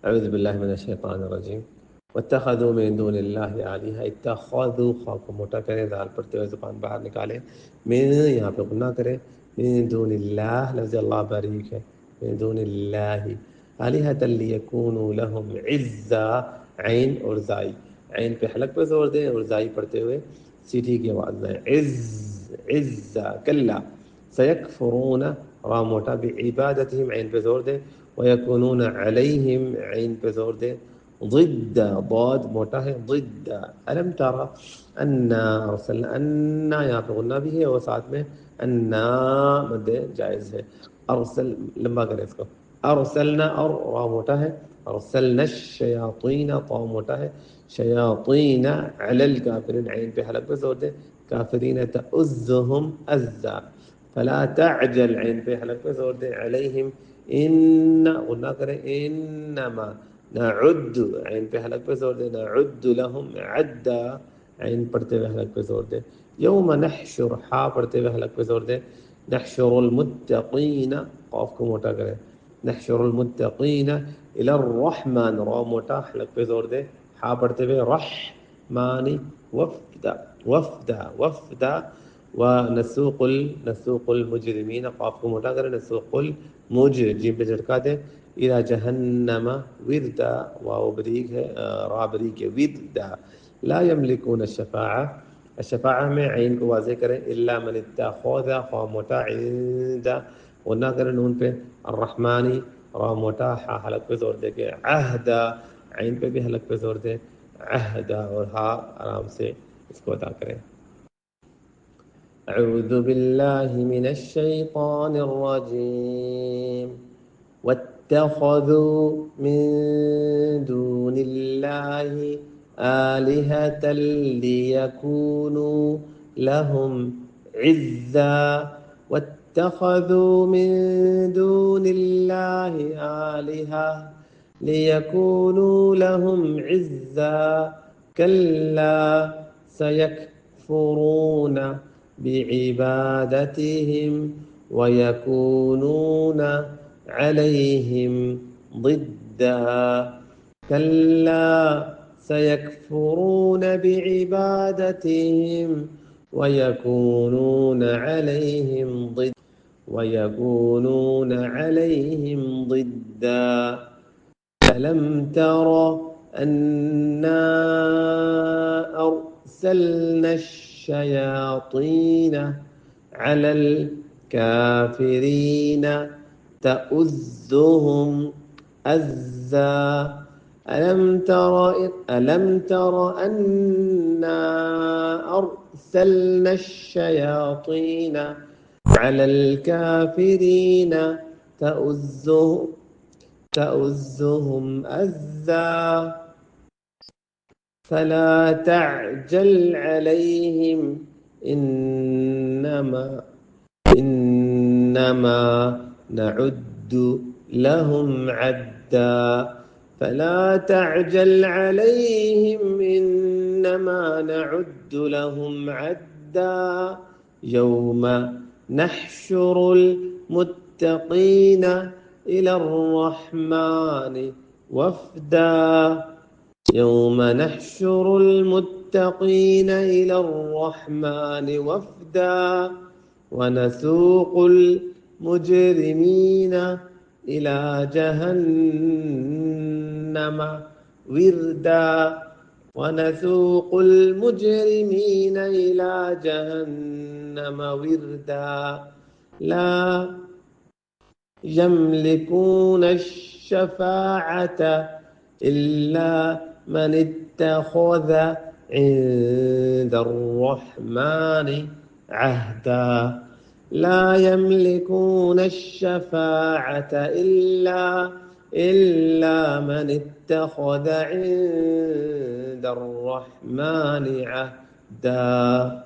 أعوذ بالله من الشيطان الرجيم वत्तखज़ू मिन दूनिल्लाहि आलिहा इत्तखज़ू खा को मोटा करें दाल पढ़ते हुए ज़ुबान बाहर निकालें मिन यहाँ पे गुना करें मिन दूनिल्लाह लफ्ज़ अल्लाह बारीक है मिन दूनिल्लाहि आलिहतन लियकूनू लहुम इज़्ज़ा ऐन और ज़ाई ऐन पे हलक पे जोर दें और ज़ाई पढ़ते हुए सीधी की आवाज़ में इज़्ज़ा कल्ला सयकफुरून रा मोटा बिइबादतिहिम ऐन पे जोर दें वयकुनून अलैहिम ऐन पे जोर दें ضد ضاد मोटा है ضد अलम तारा अन्ना अरसलना अन्ना यहाँ पे गुन्ना भी है और साथ में अन्ना मद जायज़ है अरसल लंबा करें इसको अरसलना और रा मोटा है अरसलना शयातीन ता मोटा है शयातीन अलल काफिरीन ऐन पे हलक पे जोर दे काफिरीन तउज़्ज़ुहुम अज़्ज़ा फला तअजल ऐन पे हलक पे जोर दे अलैहिम इन्ना गुन्ना करें इन्नमा नउद्द ऐन पे हलक पे जोर दे नउद्द लहुम अद्दा ऐन पढ़ते हुए हलक पे जोर दे यौम नहशुर हा पढ़ते हुए हलक पे जोर दे नहशुरुल मुत्तक़ीन क़ाफ को मोटा करें नहशुरुल मुत्तक़ीन इलर रहमान रा मोटा हलक पे जोर दे हा पढ़ते हुए रहमानी वफ्दा वफ्दा वफ्दा व नसूकुल मुजरिमीन क़ाफ को मोटा करें नसूकुल मुज जीम पे झटका दे इला जहन्नम विरदा वाव बरीक है रा बरीक है विरदा ला यमलिकून अशफ़ाअ में ऐन को वाज़े करें इल्ला मन इत्तख़ज़ ख़ा मोटा इंदा वरना करें नून पे अर्रहमानी रा मोटा हा हलक पे जोर दे के अहदा ऐन पे भी हलक पे जोर दे अहदा और हा आराम से इसको अदा करें أعوذ بالله من الشيطان الرجيم واتخذوا من دون الله آلهة ليكونوا لهم عزا واتخذوا من دون الله آلهة ليكونوا لهم عزا كلا سيكفرون بعبادتهم ويكونون عليهم ضدا كلا سيكفرون بعبادتهم ويكونون عليهم ضدا ألم تر أنا أرسلنا الشياطين على الكافرين تؤزهم أزا ألم تر أنا أرسلنا الشياطين على الكافرين تؤزهم أزا فلا تعجل عليهم إنما نعد لهم عدا فلا تعجل عليهم إنما نعد لهم عدا يوم نحشر المتقين إلى الرحمن وفدا يوم نحشر المتقين إلى الرحمن وفدا ونسوق المجرمين إلى جهنم وردا ونسوق المجرمين إلى جهنم وردا لا يملكون الشفاعة إلا من اتخذ عند الرحمن عهدا لا يملكون الشفاعة إلا من اتخذ عند الرحمن عهدا